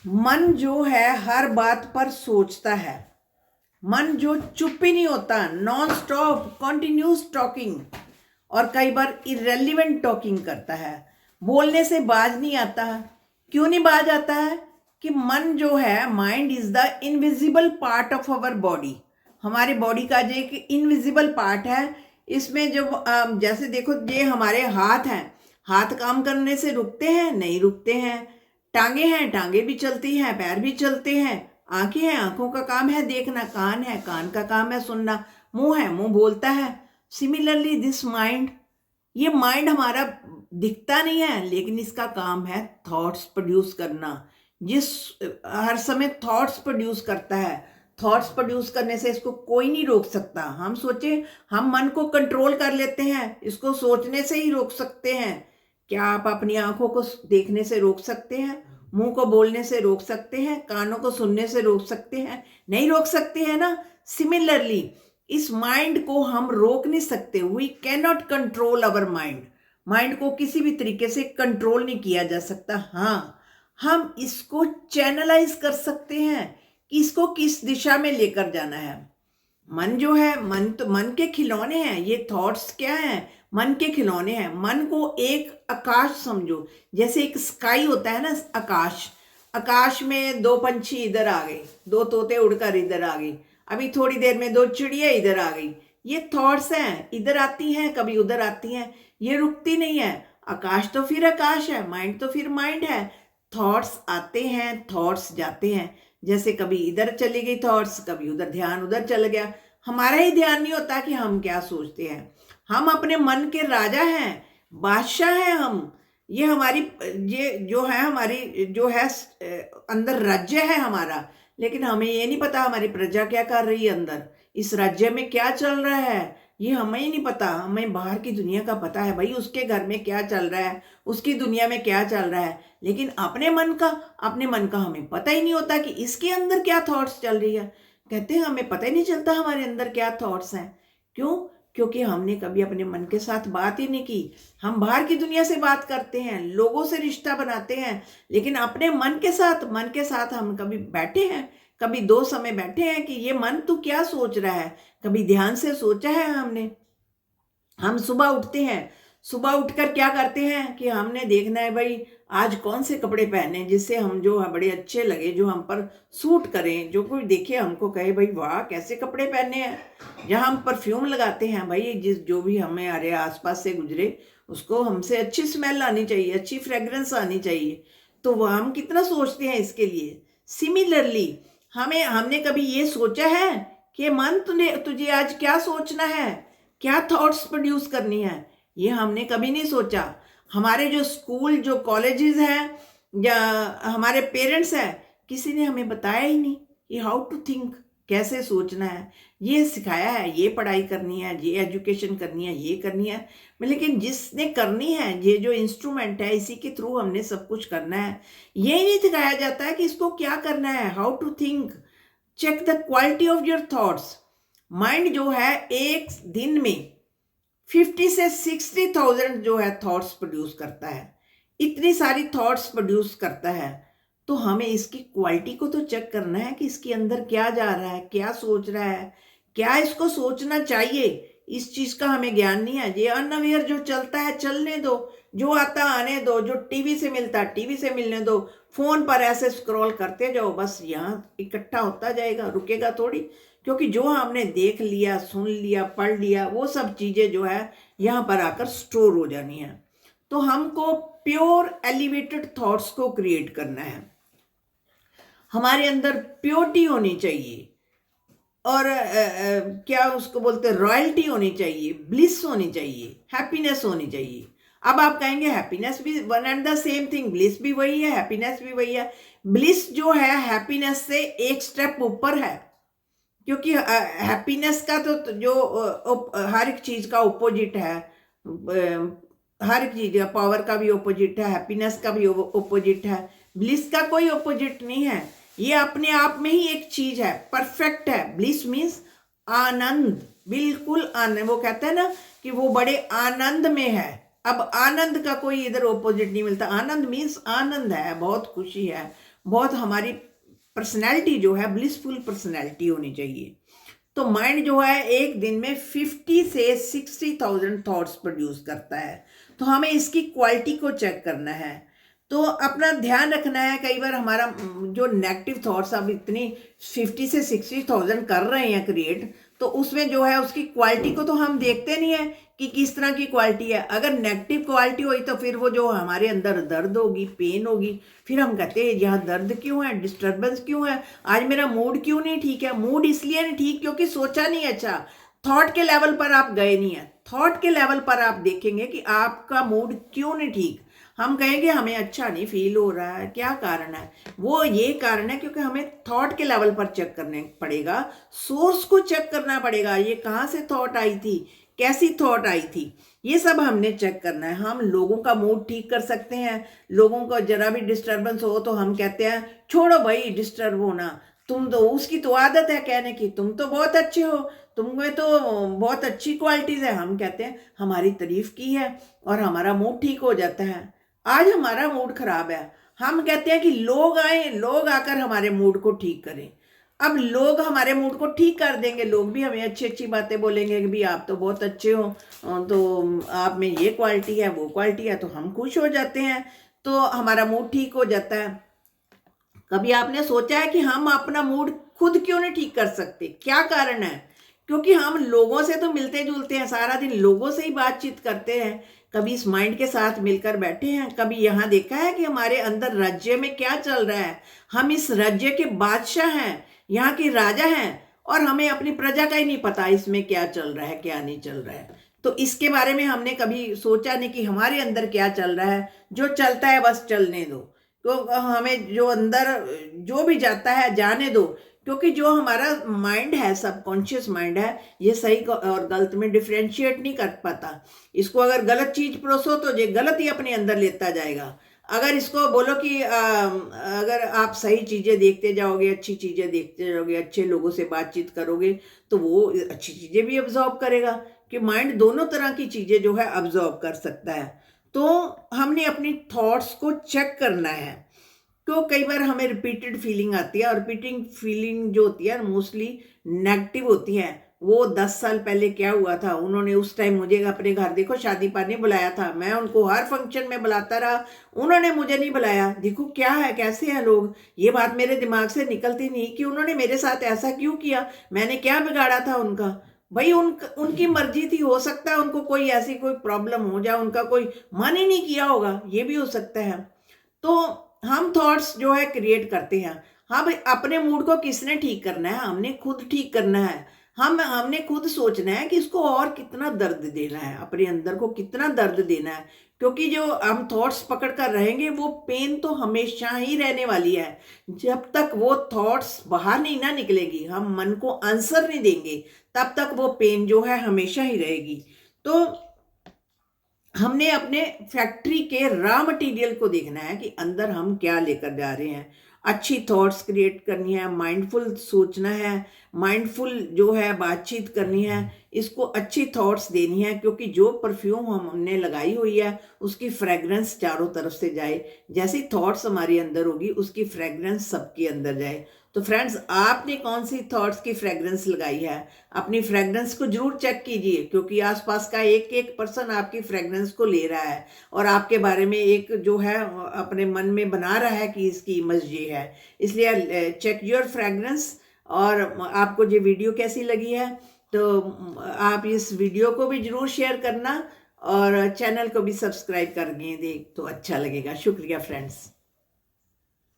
मन जो है हर बात पर सोचता है। मन जो चुप ही नहीं होता, नॉन स्टॉप कॉन्टिन्यूस टॉकिंग, और कई बार इरेलीवेंट टॉकिंग करता है। बोलने से बाज नहीं आता। क्यों नहीं बाज आता है? कि मन जो है, mind is the invisible part of our body. हमारे बॉडी का जो एक इनविजिबल पार्ट है। इसमें जो जैसे देखो, ये हमारे हाथ हैं। हाथ काम करने से रुकते हैं? नहीं रुकते हैं। टांगे हैं, टांगे भी चलती हैं, पैर भी चलते हैं। आंखें हैं, आंखों का काम है देखना। कान है, कान का काम है सुनना। मुंह है, मुंह बोलता है। सिमिलरली दिस माइंड, ये माइंड हमारा दिखता नहीं है, लेकिन इसका काम है थॉट्स प्रोड्यूस करना। जिस हर समय थॉट्स प्रोड्यूस करता है। थॉट्स प्रोड्यूस करने से इसको कोई नहीं रोक सकता। हम सोचे, हम मन को कंट्रोल कर लेते हैं, इसको सोचने से ही रोक सकते हैं। क्या आप अपनी आंखों को देखने से रोक सकते हैं? मुंह को बोलने से रोक सकते हैं? कानों को सुनने से रोक सकते हैं? नहीं रोक सकते हैं ना। सिमिलरली इस माइंड को हम रोक नहीं सकते। We can not control our mind. Mind को किसी भी तरीके से कंट्रोल नहीं किया जा सकता। हाँ, हम इसको चैनलाइज कर सकते हैं कि इसको किस दिशा में लेकर जाना है। मन जो है, मन तो मन के खिलौने हैं। ये थॉट्स क्या हैं? मन के खिलौने हैं। मन को एक आकाश समझो। जैसे एक स्काई होता है ना, आकाश। आकाश में दो पंछी इधर आ गए, दो तोते उड़कर इधर आ गई। अभी थोड़ी देर में दो चिड़िया इधर आ गई। ये थॉट्स हैं, इधर आती हैं, कभी उधर आती हैं। ये रुकती नहीं है। आकाश तो फिर आकाश है, माइंड तो फिर माइंड है। थॉट्स आते हैं, थॉट्स जाते हैं। जैसे कभी इधर चली गई थॉट्स, कभी उधर, ध्यान उधर चल गया। हमारा ही ध्यान नहीं होता कि हम क्या सोचते हैं। हम अपने मन के राजा हैं, बादशाह हैं हम। ये हमारी, ये जो है हमारी, जो है अंदर राज्य है हमारा। लेकिन हमें ये नहीं पता हमारी प्रजा क्या कर रही है अंदर, इस राज्य में क्या चल रहा है। ये हमें ही नहीं पता। हमें बाहर की दुनिया का पता है, भाई उसके घर में क्या चल रहा है, उसकी दुनिया में क्या चल रहा है। लेकिन अपने मन का हमें पता ही नहीं होता कि इसके अंदर क्या थॉट्स चल रही है। कहते हैं हमें पता ही नहीं चलता हमारे अंदर क्या थॉट्स हैं। क्यों? क्योंकि हमने कभी अपने मन के साथ बात ही नहीं की। हम बाहर की दुनिया से बात करते हैं, लोगों से रिश्ता बनाते हैं, लेकिन अपने मन के साथ हम कभी बैठे हैं, कभी दो समय बैठे हैं कि ये मन तू क्या सोच रहा है? कभी ध्यान से सोचा है हमने? हम सुबह उठते हैं, सुबह उठकर क्या करते हैं कि हमने देखना है भाई आज कौन से कपड़े पहने जिससे हम जो है बड़े अच्छे लगे, जो हम पर सूट करें, जो कोई देखे हमको कहे भाई वाह कैसे कपड़े पहने हैं। जहाँ हम परफ्यूम लगाते हैं, भाई जिस जो भी हमें हमारे आसपास से गुजरे उसको हमसे अच्छी स्मेल आनी चाहिए, अच्छी फ्रेग्रेंस आनी चाहिए। तो वह हम कितना सोचते हैं इसके लिए। सिमिलरली हमने कभी ये सोचा है कि मन तुझे तुझे आज क्या सोचना है, क्या थॉट्स प्रोड्यूस करनी है? ये हमने कभी नहीं सोचा। हमारे जो स्कूल, जो कॉलेजेस हैं, या हमारे पेरेंट्स हैं, किसी ने हमें बताया ही नहीं कि हाउ टू थिंक, कैसे सोचना है। ये सिखाया है, ये पढ़ाई करनी है, ये एजुकेशन करनी है, ये करनी है। लेकिन जिसने करनी है, ये जो इंस्ट्रूमेंट है, इसी के थ्रू हमने सब कुछ करना है। ये नहीं सिखाया जाता है कि इसको क्या करना है, how to think. Check the quality of your thoughts. Mind जो है एक दिन में 50 से 60,000 जो है थॉट्स प्रोड्यूस करता है। इतनी सारी थॉट्स प्रोड्यूस करता है। तो हमें इसकी क्वालिटी को तो चेक करना है कि इसके अंदर क्या जा रहा है, क्या सोच रहा है, क्या इसको सोचना चाहिए। इस चीज का हमें ज्ञान नहीं है। ये अनअवेयर जो चलता है चलने दो, जो आता आने दो, जो टीवी से मिलता टीवी से मिलने दो। फोन पर ऐसे स्क्रॉल करते जाओ, बस यहाँ इकट्ठा होता जाएगा, रुकेगा थोड़ी। क्योंकि जो हमने देख लिया, सुन लिया, पढ़ लिया, वो सब चीजें जो है यहाँ पर आकर स्टोर हो जानी है। तो हमको प्योर एलिवेटेड थॉट्स को क्रिएट करना है। हमारे अंदर प्योरिटी होनी चाहिए, और क्या उसको बोलते हैं, रॉयल्टी होनी चाहिए, ब्लिस होनी चाहिए, हैप्पीनेस होनी चाहिए। अब आप कहेंगे हैप्पीनेस भी one and the same thing, bliss भी वही है, हैप्पीनेस भी वही है। ब्लिस जो है हैप्पीनेस से एक स्टेप ऊपर है। क्योंकि हैप्पीनेस का तो जो हर एक चीज का ओपोजिट है। हर एक चीज, पावर का भी ओपोजिट है, हैप्पीनेस का भी ओपोजिट है। ब्लिस का कोई ओपोजिट नहीं है। ये अपने आप में ही एक चीज है, परफेक्ट है। ब्लिस मीन्स आनंद, बिल्कुल आनंद। वो कहते हैं ना कि वो बड़े आनंद में है। अब आनंद का कोई इधर ओपोजिट नहीं मिलता। आनंद मीन्स आनंद है, बहुत खुशी है, बहुत हमारी पर्सनैलिटी जो है ब्लिसफुल पर्सनैलिटी होनी चाहिए। तो माइंड जो है एक दिन में 50 से 60,000 थॉट्स प्रोड्यूस करता है। तो हमें इसकी क्वालिटी को चेक करना है, तो अपना ध्यान रखना है। कई बार हमारा जो नेगेटिव थॉट्स अब इतनी 50 से 60,000 कर रहे हैं क्रिएट, तो उसमें जो है उसकी क्वालिटी को तो हम देखते नहीं है कि किस तरह की क्वालिटी है। अगर नेगेटिव क्वालिटी हुई तो फिर वो जो हमारे अंदर दर्द होगी, पेन होगी, फिर हम कहते हैं यहाँ दर्द क्यों है, डिस्टर्बेंस क्यों है, आज मेरा मूड क्यों नहीं ठीक है। मूड इसलिए नहीं ठीक क्योंकि सोचा नहीं अच्छा, थॉट के लेवल पर आप गए नहीं है। थॉट के लेवल पर आप देखेंगे कि आपका मूड क्यों नहीं ठीक। हम कहेंगे हमें अच्छा नहीं फील हो रहा है, क्या कारण है, वो ये कारण है क्योंकि हमें थॉट के लेवल पर चेक करने पड़ेगा, सोर्स को चेक करना पड़ेगा। ये कहाँ से थॉट आई थी, कैसी थॉट आई थी, ये सब हमने चेक करना है। हम लोगों का मूड ठीक कर सकते हैं। लोगों को जरा भी डिस्टर्बेंस हो तो हम कहते हैं छोड़ो भाई डिस्टर्ब होना, तुम तो, उसकी तो आदत है कहने की, तुम तो बहुत अच्छे हो, तुम में तो बहुत अच्छी क्वालिटीज है। हम कहते हैं हमारी तारीफ की है और हमारा मूड ठीक हो जाता है। आज हमारा मूड खराब है, हम कहते हैं कि लोग आए, लोग आकर हमारे मूड को ठीक करें। अब लोग हमारे मूड को ठीक कर देंगे, लोग भी हमें अच्छी अच्छी बातें बोलेंगे कि भी आप तो बहुत अच्छे हो, तो आप में ये क्वालिटी है, वो क्वालिटी है, तो हम खुश हो जाते हैं, तो हमारा मूड ठीक हो जाता है। कभी आपने सोचा है कि हम अपना मूड खुद क्यों नहीं ठीक कर सकते, क्या कारण है? क्योंकि हम लोगों से तो मिलते जुलते हैं, सारा दिन लोगों से ही बातचीत करते हैं, कभी इस माइंड के साथ मिलकर बैठे हैं, कभी यहाँ देखा है कि हमारे अंदर राज्य में क्या चल रहा है। हम इस राज्य के बादशाह हैं, यहाँ के राजा हैं, और हमें अपनी प्रजा का ही नहीं पता इसमें क्या चल रहा है, क्या नहीं चल रहा है। तो इसके बारे में हमने कभी सोचा नहीं कि हमारे अंदर क्या चल रहा है। जो चलता है बस चलने दो, तो हमें जो अंदर जो भी जाता है जाने दो, क्योंकि जो हमारा माइंड है, सबकॉन्शियस माइंड है, ये सही और गलत में डिफ्रेंशिएट नहीं कर पाता। इसको अगर गलत चीज परोसो तो ये गलत ही अपने अंदर लेता जाएगा। अगर इसको बोलो कि अगर आप सही चीजें देखते जाओगे, अच्छी चीजें देखते जाओगे, अच्छे लोगों से बातचीत करोगे, तो वो अच्छी चीजें भी अब्जॉर्ब करेगा। कि माइंड दोनों तरह की चीजें जो है अब्जॉर्ब कर सकता है। तो हमने अपनी थॉट्स को चेक करना है। तो कई बार हमें रिपीटेड फीलिंग आती है, और रिपीटिंग फीलिंग जो होती है मोस्टली नेगेटिव होती है। वो 10 साल पहले क्या हुआ था, उन्होंने उस टाइम मुझे अपने घर देखो शादी पाने बुलाया था, मैं उनको हर फंक्शन में बुलाता रहा, उन्होंने मुझे नहीं बुलाया। देखो क्या है, कैसे हैं लोग। ये बात मेरे दिमाग से निकलती नहीं कि उन्होंने मेरे साथ ऐसा क्यों किया, मैंने क्या बिगाड़ा था उनका। भाई उनकी मर्जी थी, हो सकता है उनको कोई ऐसी कोई प्रॉब्लम हो जाए, उनका कोई मन ही नहीं किया होगा, ये भी हो सकता है। तो हम थॉट्स जो है क्रिएट करते हैं। हाँ भाई, अपने मूड को किसने ठीक करना है, हमने खुद ठीक करना है। हमने खुद सोचना है कि इसको और कितना दर्द देना है, अपने अंदर को कितना दर्द देना है। क्योंकि जो हम थॉट्स पकड़ कर रहेंगे वो पेन तो हमेशा ही रहने वाली है। जब तक वो थॉट्स बाहर नहीं ना निकलेगी, हम मन को आंसर नहीं देंगे, तब तक वो पेन जो है हमेशा ही रहेगी। तो हमने अपने फैक्ट्री के रॉ मटेरियल को देखना है कि अंदर हम क्या लेकर जा रहे हैं। अच्छी थॉट्स क्रिएट करनी है, माइंडफुल सोचना है, माइंडफुल जो है बातचीत करनी है, इसको अच्छी थॉट्स देनी है। क्योंकि जो परफ्यूम हमने लगाई हुई है उसकी फ्रेगरेंस चारों तरफ से जाए, जैसी थॉट्स हमारे अंदर होगी उसकी फ्रेगरेंस सबके अंदर जाए। तो फ्रेंड्स, आपने कौन सी थॉट्स की फ्रेगरेंस लगाई है, अपनी फ्रेगरेंस को जरूर चेक कीजिए। क्योंकि आसपास का एक एक पर्सन आपकी फ्रेगरेंस को ले रहा है और आपके बारे में एक जो है अपने मन में बना रहा है कि इसकी इमेज ये है। इसलिए चेक योर फ्रेगरेंस। और आपको ये वीडियो कैसी लगी है तो आप इस वीडियो को भी जरूर शेयर करना, और चैनल को भी सब्सक्राइब कर दें तो अच्छा लगेगा। शुक्रिया फ्रेंड्स।